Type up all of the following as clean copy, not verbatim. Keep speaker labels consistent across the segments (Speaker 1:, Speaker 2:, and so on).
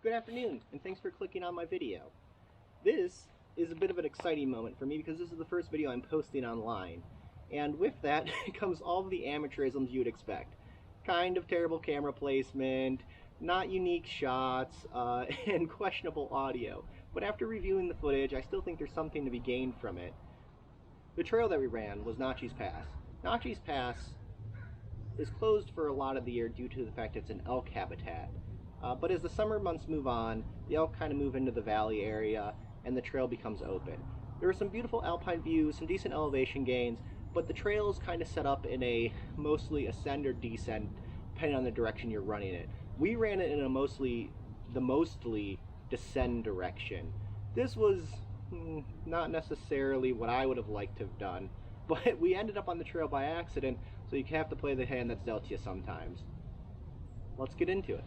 Speaker 1: Good afternoon, and thanks for clicking on my video. This is a bit of an exciting moment for me because this is the first video I'm posting online. And with that comes all of the amateurisms you'd expect. Kind of terrible camera placement, not unique shots, and questionable audio. But after reviewing the footage, I still think there's something to be gained from it. The trail that we ran was Nachi's Pass. Nachi's Pass is closed for a lot of the year due to the fact it's an elk habitat. But as the summer months move on, the elk kind of move into the valley area and the trail becomes open. There are some beautiful alpine views, some decent elevation gains, but the trail is kind of set up in a mostly ascend or descend depending on the direction you're running it. We ran it in a mostly descend direction. This was not necessarily what I would have liked to have done, but we ended up on the trail by accident, so you have to play the hand that's dealt to you sometimes. Let's get into it.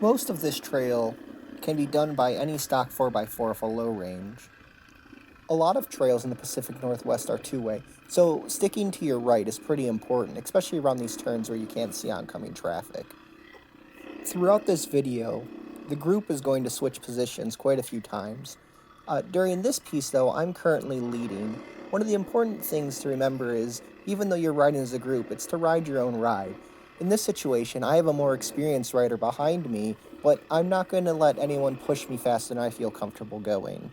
Speaker 2: Most of this trail can be done by any stock 4x4 with a low range. A lot of trails in the Pacific Northwest are two-way, so sticking to your right is pretty important, especially around these turns where you can't see oncoming traffic. Throughout this video, the group is going to switch positions quite a few times. During this piece, though, I'm currently leading. One of the important things to remember is, even though you're riding as a group, it's to ride your own ride. In this situation, I have a more experienced rider behind me, but I'm not going to let anyone push me faster than I feel comfortable going.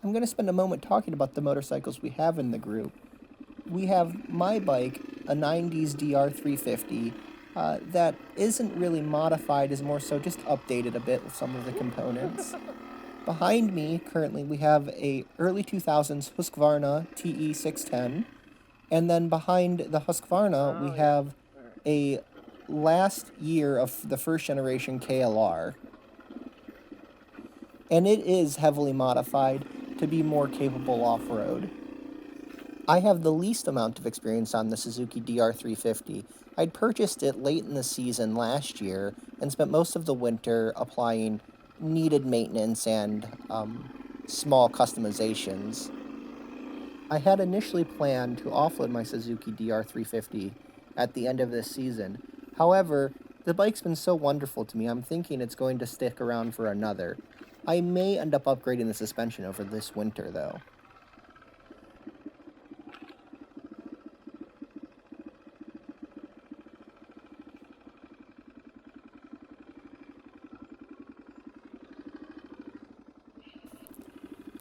Speaker 2: I'm going to spend a moment talking about the motorcycles we have in the group. We have my bike, a 90s DR350, that isn't really modified, is more so just updated a bit with some of the components. Behind me, currently, we have a early 2000s Husqvarna TE610, and then behind the Husqvarna, we have a last year of the first generation KLR. And it is heavily modified to be more capable off-road. I have the least amount of experience on the Suzuki DR350. I'd purchased it late in the season last year and spent most of the winter applying needed maintenance and small customizations. I had initially planned to offload my Suzuki DR350 at the end of this season. However, the bike's been so wonderful to me, I'm thinking it's going to stick around for another. I may end up upgrading the suspension over this winter, though.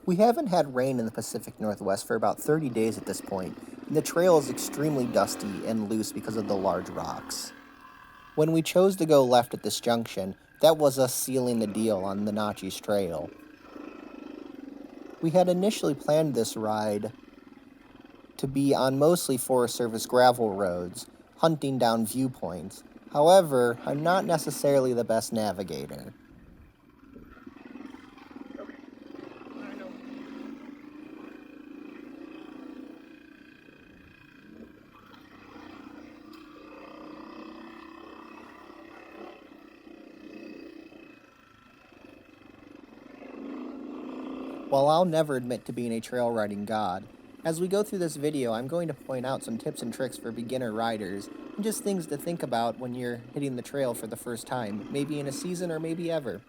Speaker 2: We haven't had rain in the Pacific Northwest for about 30 days at this point, and the trail is extremely dusty and loose because of the large rocks. When we chose to go left at this junction, that was us sealing the deal on the Nachi's trail. We had initially planned this ride to be on mostly Forest Service gravel roads, hunting down viewpoints. However, I'm not necessarily the best navigator. While I'll never admit to being a trail riding god, as we go through this video, I'm going to point out some tips and tricks for beginner riders, and just things to think about when you're hitting the trail for the first time, maybe in a season or maybe ever.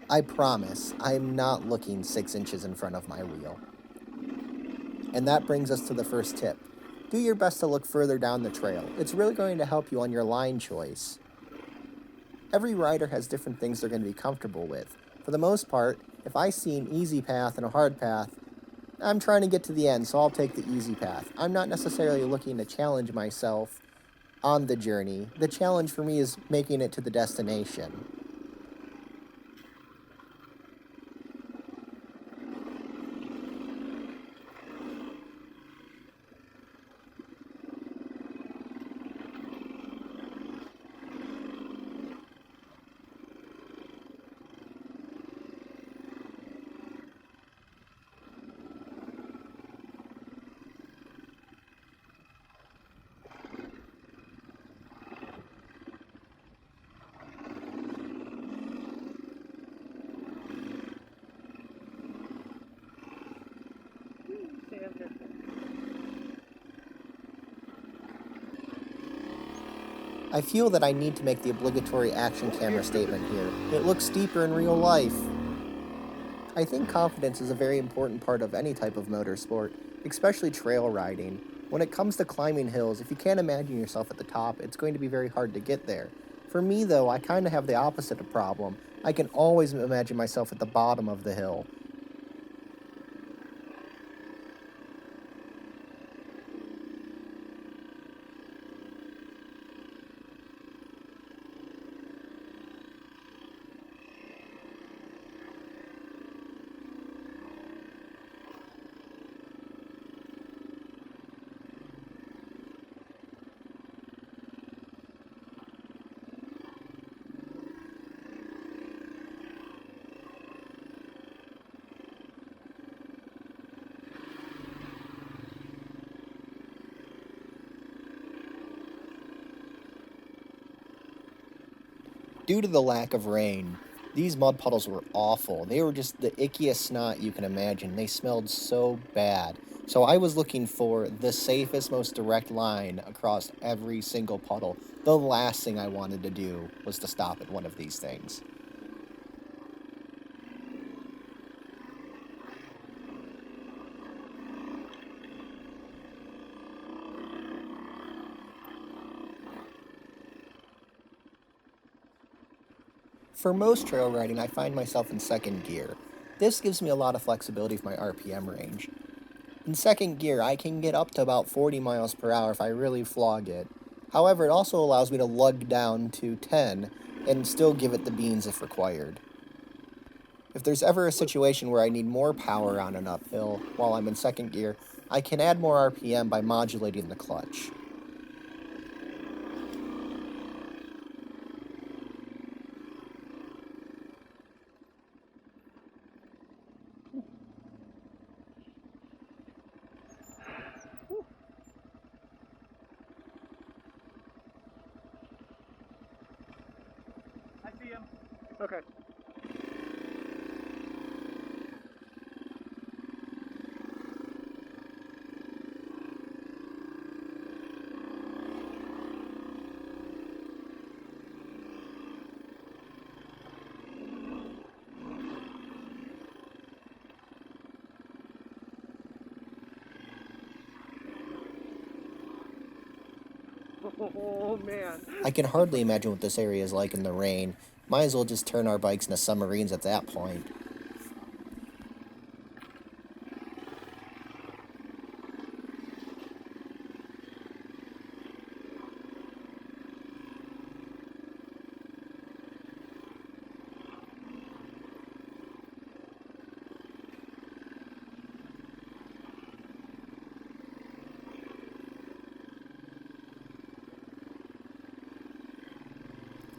Speaker 2: I promise, I'm not looking 6 inches in front of my wheel. And that brings us to the first tip. Do your best to look further down the trail. It's really going to help you on your line choice. Every rider has different things they're going to be comfortable with. For the most part, if I see an easy path and a hard path, I'm trying to get to the end, so I'll take the easy path. I'm not necessarily looking to challenge myself on the journey. The challenge for me is making it to the destination. I feel that I need to make the obligatory action camera statement here. It looks steeper in real life. I think confidence is a very important part of any type of motorsport, especially trail riding. When it comes to climbing hills, if you can't imagine yourself at the top, it's going to be very hard to get there. For me, though, I kind of have the opposite of problem. I can always imagine myself at the bottom of the hill. Due to the lack of rain, these mud puddles were awful. They were just the ickiest snot you can imagine. They smelled so bad. So I was looking for the safest, most direct line across every single puddle. The last thing I wanted to do was to stop at one of these things. For most trail riding, I find myself in second gear. This gives me a lot of flexibility with my RPM range. In second gear, I can get up to about 40 miles per hour if I really flog it. However, it also allows me to lug down to 10 and still give it the beans if required. If there's ever a situation where I need more power on an uphill while I'm in second gear, I can add more RPM by modulating the clutch.
Speaker 1: I see him. Okay. Oh man.
Speaker 2: I can hardly imagine what this area is like in the rain. Might as well just turn our bikes into submarines at that point.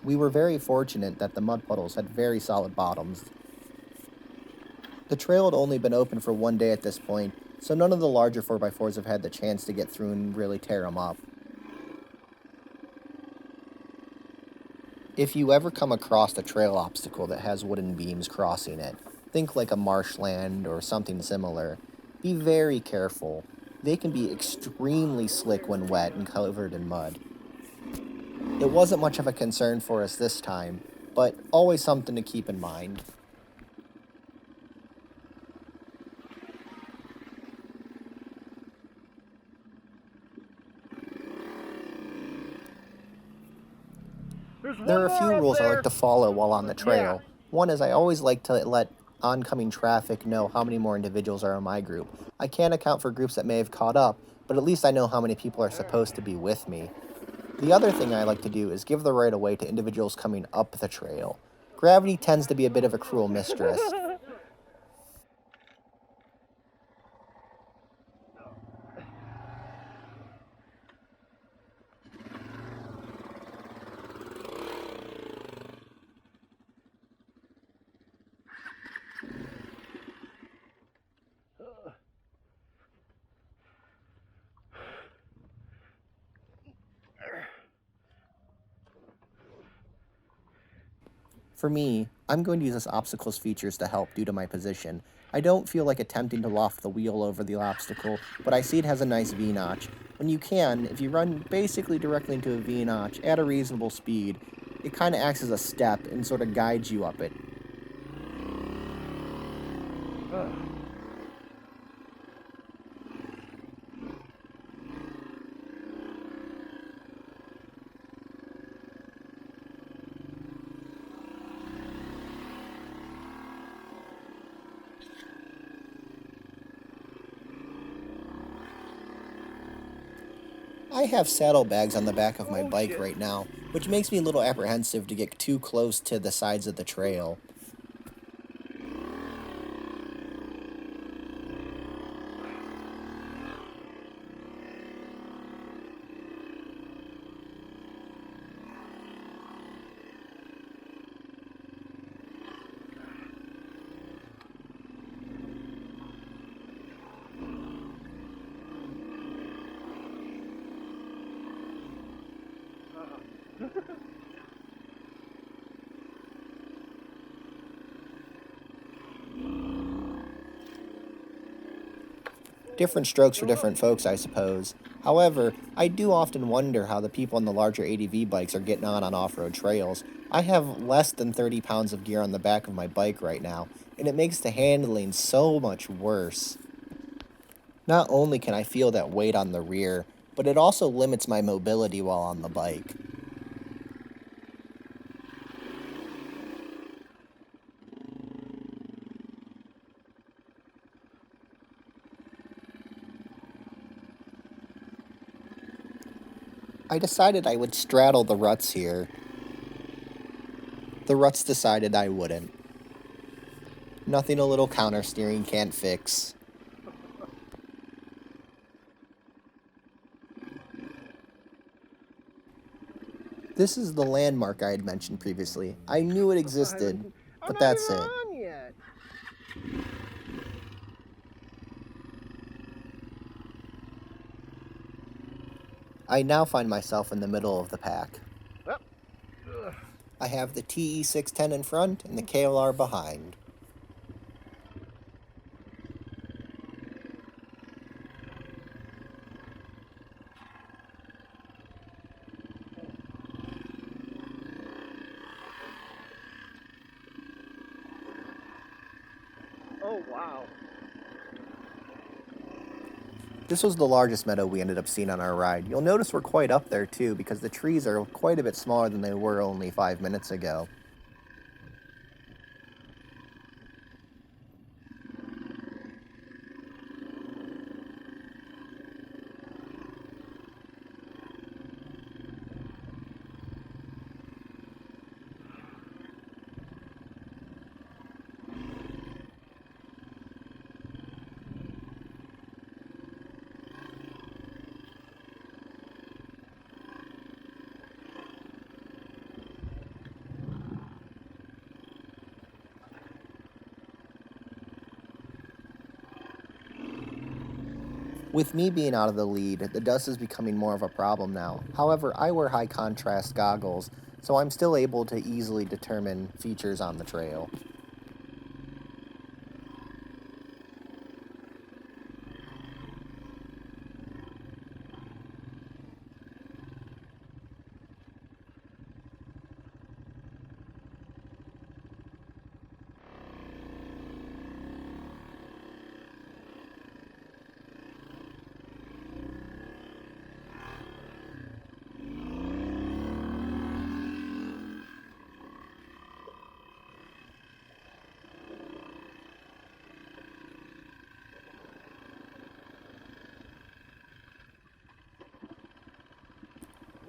Speaker 2: We were very fortunate that the mud puddles had very solid bottoms. The trail had only been open for one day at this point, so none of the larger 4x4s have had the chance to get through and really tear them up. If you ever come across a trail obstacle that has wooden beams crossing it, think like a marshland or something similar, be very careful. They can be extremely slick when wet and covered in mud. It wasn't much of a concern for us this time, but always something to keep in mind. There are a few rules I like to follow while on the trail. One is I always like to let oncoming traffic know how many more individuals are in my group. I can't account for groups that may have caught up, but at least I know how many people are supposed to be with me. The other thing I like to do is give the right of way to individuals coming up the trail. Gravity tends to be a bit of a cruel mistress. For me, I'm going to use this obstacles features to help due to my position. I don't feel like attempting to loft the wheel over the obstacle, but I see it has a nice V-notch. When you can, if you run basically directly into a V-notch at a reasonable speed, it kind of acts as a step and sort of guides you up it. I have saddlebags on the back of my bike right now, which makes me a little apprehensive to get too close to the sides of the trail. Different strokes for different folks, I suppose. However, I do often wonder how the people on the larger ADV bikes are getting on off-road trails. I have less than 30 pounds of gear on the back of my bike right now, and it makes the handling so much worse. Not only can I feel that weight on the rear, but it also limits my mobility while on the bike. I decided I would straddle the ruts here. The ruts decided I wouldn't. Nothing a little counter steering can't fix. This is the landmark I had mentioned previously. I knew it existed, but that's it. I now find myself in the middle of the pack. I have the TE610 in front and the KLR behind.
Speaker 1: Oh, wow.
Speaker 2: This was the largest meadow we ended up seeing on our ride. You'll notice we're quite up there too, because the trees are quite a bit smaller than they were only 5 minutes ago. With me being out of the lead, the dust is becoming more of a problem now. However, I wear high contrast goggles, so I'm still able to easily determine features on the trail.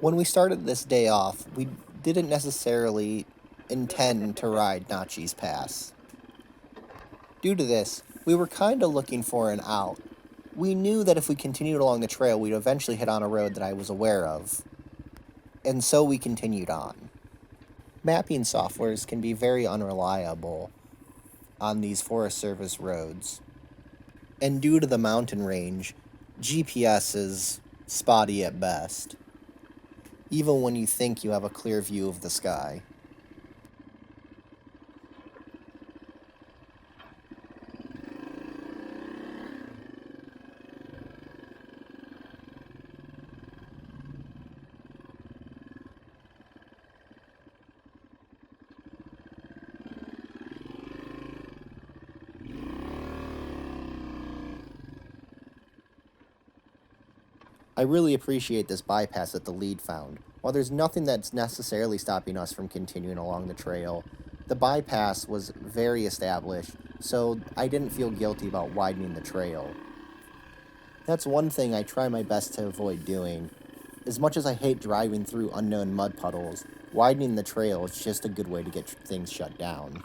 Speaker 2: When we started this day off, we didn't necessarily intend to ride Nachi's Pass. Due to this, we were kind of looking for an out. We knew that if we continued along the trail, we'd eventually hit on a road that I was aware of. And so we continued on. Mapping softwares can be very unreliable on these Forest Service roads. And due to the mountain range, GPS is spotty at best, even when you think you have a clear view of the sky. I really appreciate this bypass that the lead found. While there's nothing that's necessarily stopping us from continuing along the trail, the bypass was very established, so I didn't feel guilty about widening the trail. That's one thing I try my best to avoid doing. As much as I hate driving through unknown mud puddles, widening the trail is just a good way to get things shut down.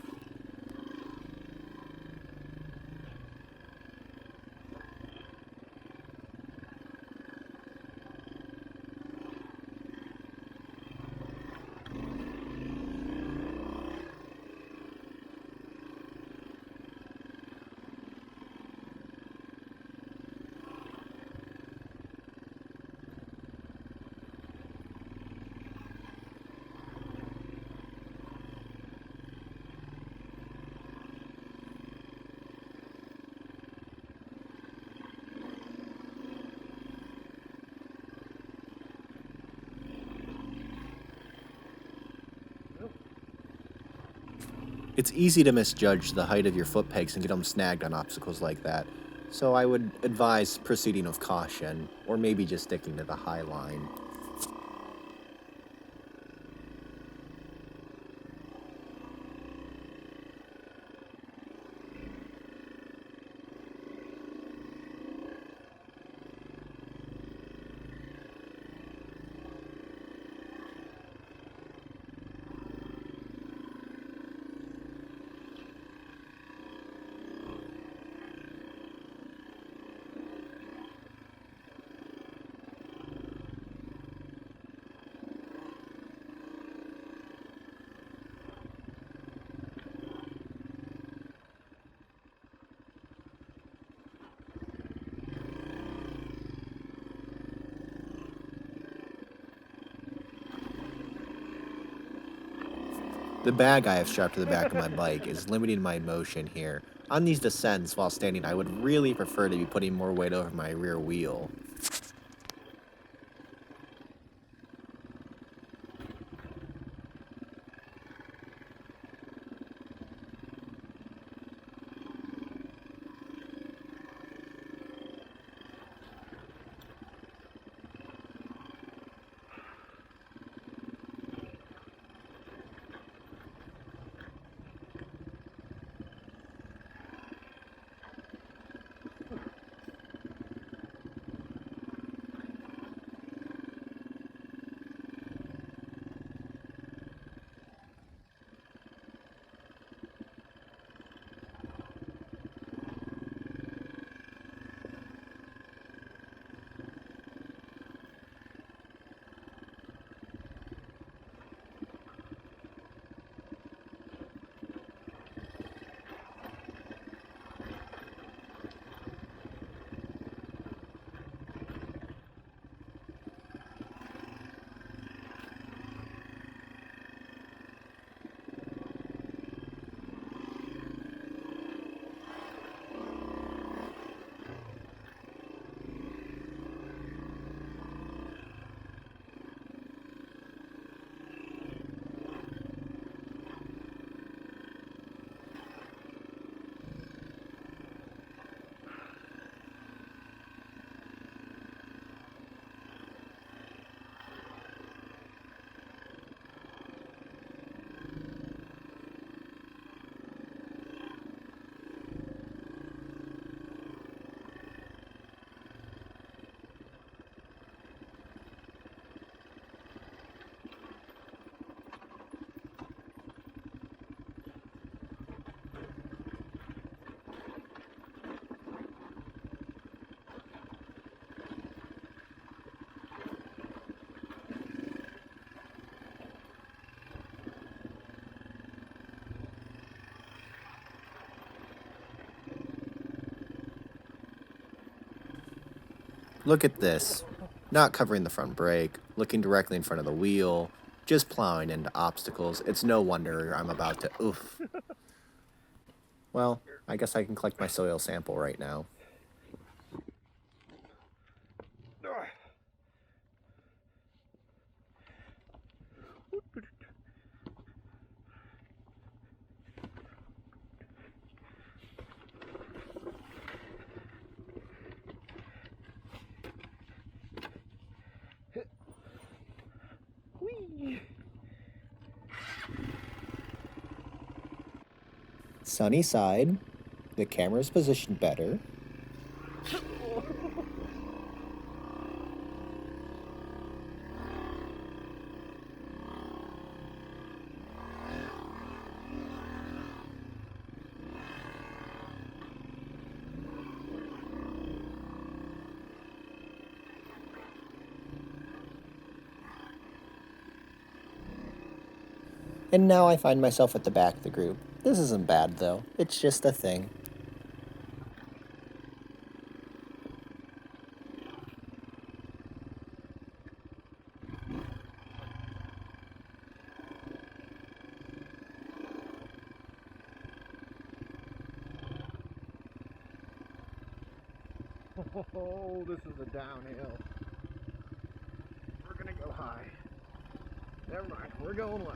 Speaker 2: It's easy to misjudge the height of your foot pegs and get them snagged on obstacles like that, so I would advise proceeding with caution, or maybe just sticking to the high line. The bag I have strapped to the back of my bike is limiting my motion here. On these descents while standing, I would really prefer to be putting more weight over my rear wheel. Look at this. Not covering the front brake, looking directly in front of the wheel, just plowing into obstacles. It's no wonder I'm about to oof. Well, I guess I can collect my soil sample right now. Sunny side. The camera's positioned better. And now I find myself at the back of the group. This isn't bad, though. It's just a thing.
Speaker 1: Oh, this is a downhill. We're gonna go high. Never mind, we're going low.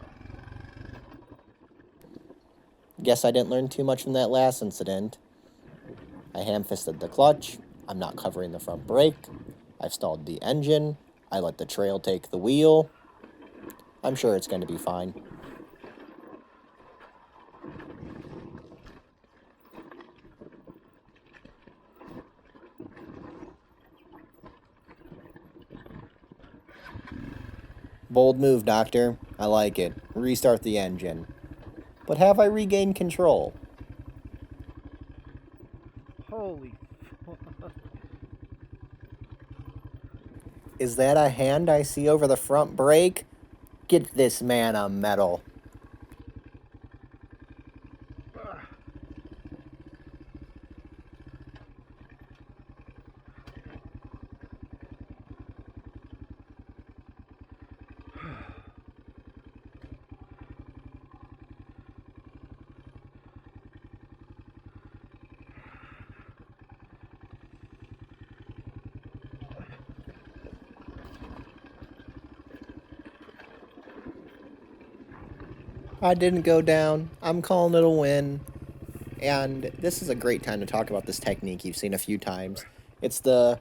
Speaker 2: Guess I didn't learn too much from that last incident. I ham-fisted the clutch. I'm not covering the front brake. I've stalled the engine. I let the trail take the wheel. I'm sure it's going to be fine. Bold move, Doctor. I like it. Restart the engine. But have I regained control?
Speaker 1: Holy fuck.
Speaker 2: Is that a hand I see over the front brake? Get this man a medal. I didn't go down. I'm calling it a win. And this is a great time to talk about this technique you've seen a few times. It's the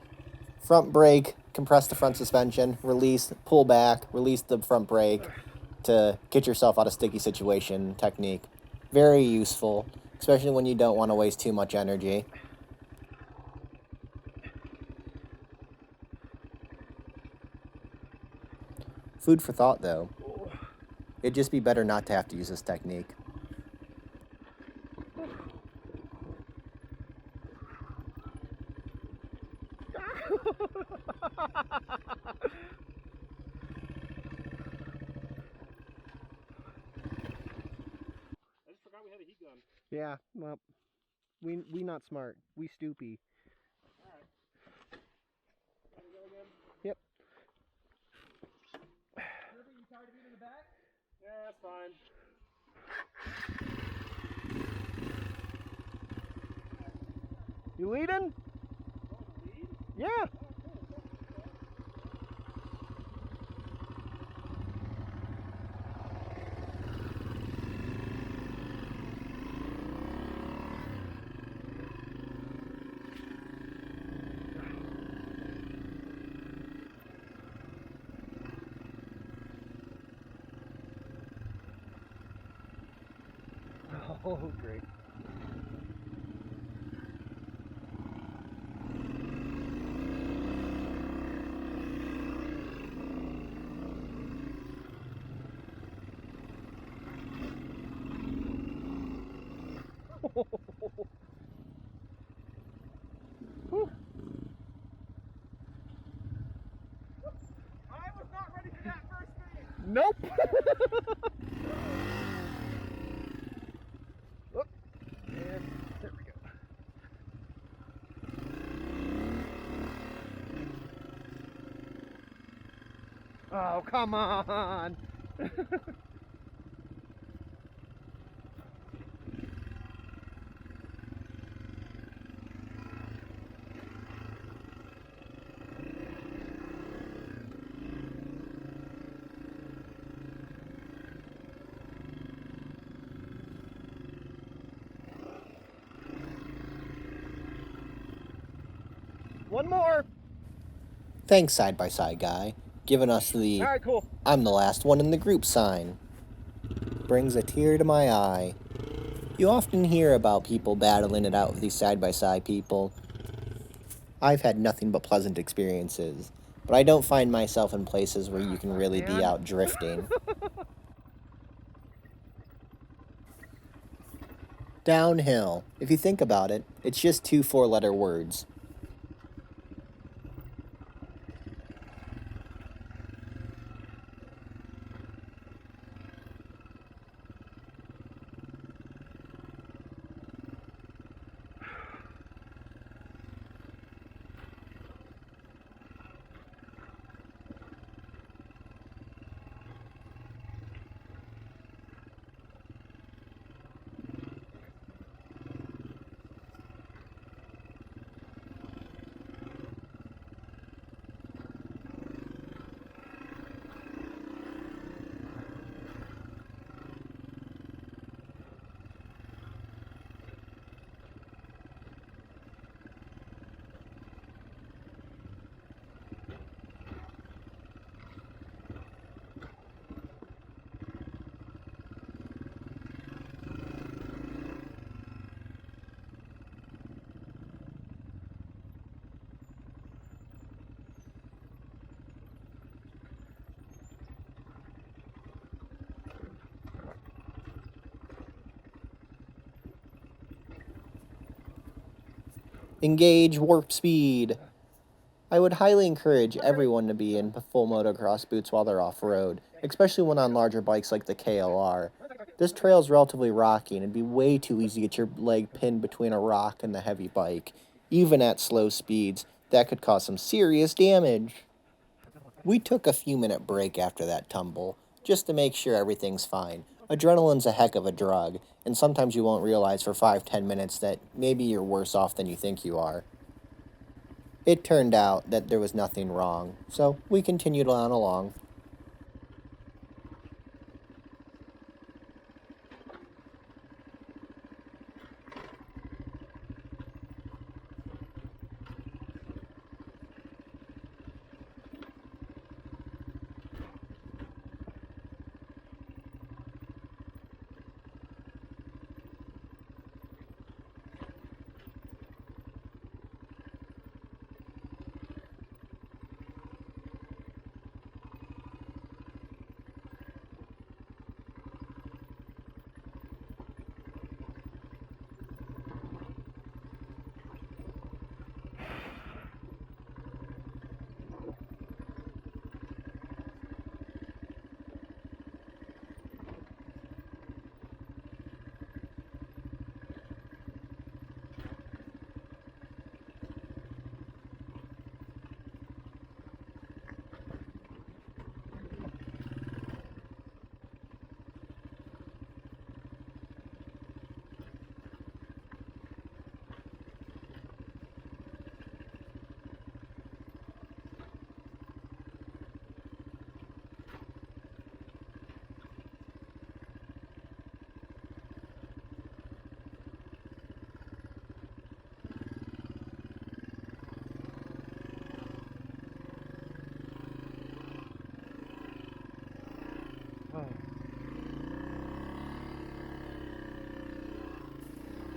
Speaker 2: front brake, compress the front suspension, release, pull back, release the front brake to get yourself out of sticky situation technique. Very useful, especially when you don't want to waste too much energy. Food for thought, though. It'd just be better not to have to use this technique.
Speaker 3: I just forgot we had a heat gun.
Speaker 1: Yeah, well, we not smart. We stoopy.
Speaker 3: Alright. Can we go again?
Speaker 1: Yep.
Speaker 3: Kirby, you tired of being in the back? Yeah, that's fine.
Speaker 1: You leading?
Speaker 3: Oh, the lead?
Speaker 1: Yeah. Oh, great. Whew.
Speaker 3: I was not ready for that first thing!
Speaker 1: Nope. Oop. And there we go. Oh, come on. One more.
Speaker 2: Thanks, side-by-side guy, giving us the
Speaker 1: All right, cool.
Speaker 2: I'm the last one in the group sign. Brings a tear to my eye. You often hear about people battling it out with these side-by-side people. I've had nothing but pleasant experiences, but I don't find myself in places where you can really be out drifting. Downhill. If you think about it, it's just 2 4-letter words. Engage warp speed. I would highly encourage everyone to be in full motocross boots while they're off-road, especially when on larger bikes like the KLR. This trail is relatively rocky and it'd be way too easy to get your leg pinned between a rock and the heavy bike. Even at slow speeds, that could cause some serious damage. We took a few-minute break after that tumble, just to make sure everything's fine. Adrenaline's a heck of a drug, and sometimes you won't realize for 5-10 minutes that maybe you're worse off than you think you are. It turned out that there was nothing wrong, so we continued on along.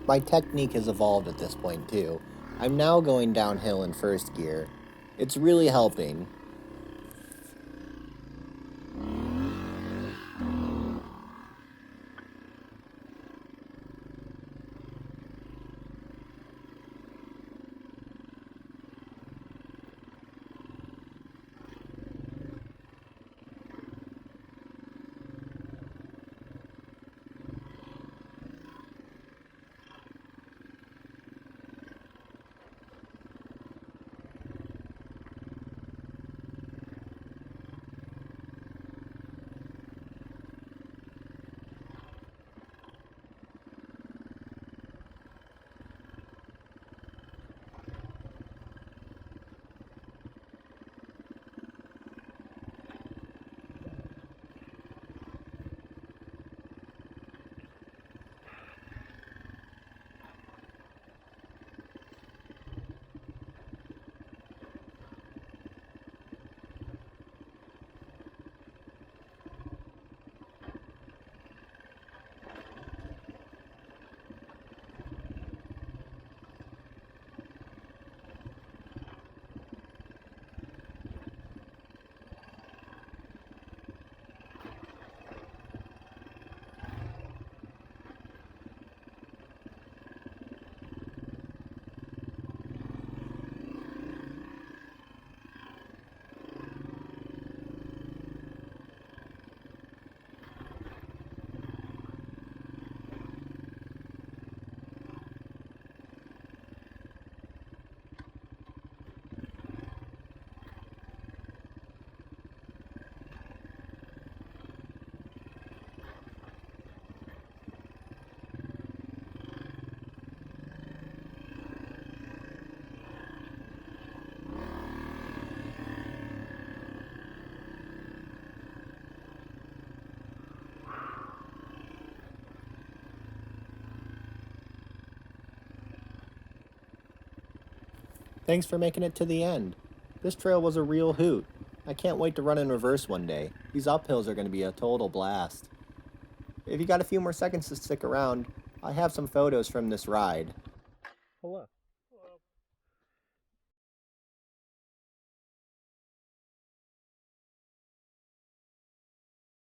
Speaker 2: My technique has evolved at this point too. I'm now going downhill in first gear. It's really helping. Thanks for making it to the end. This trail was a real hoot. I can't wait to run in reverse one day. These uphills are going to be a total blast. If you got a few more seconds to stick around, I have some photos from this ride.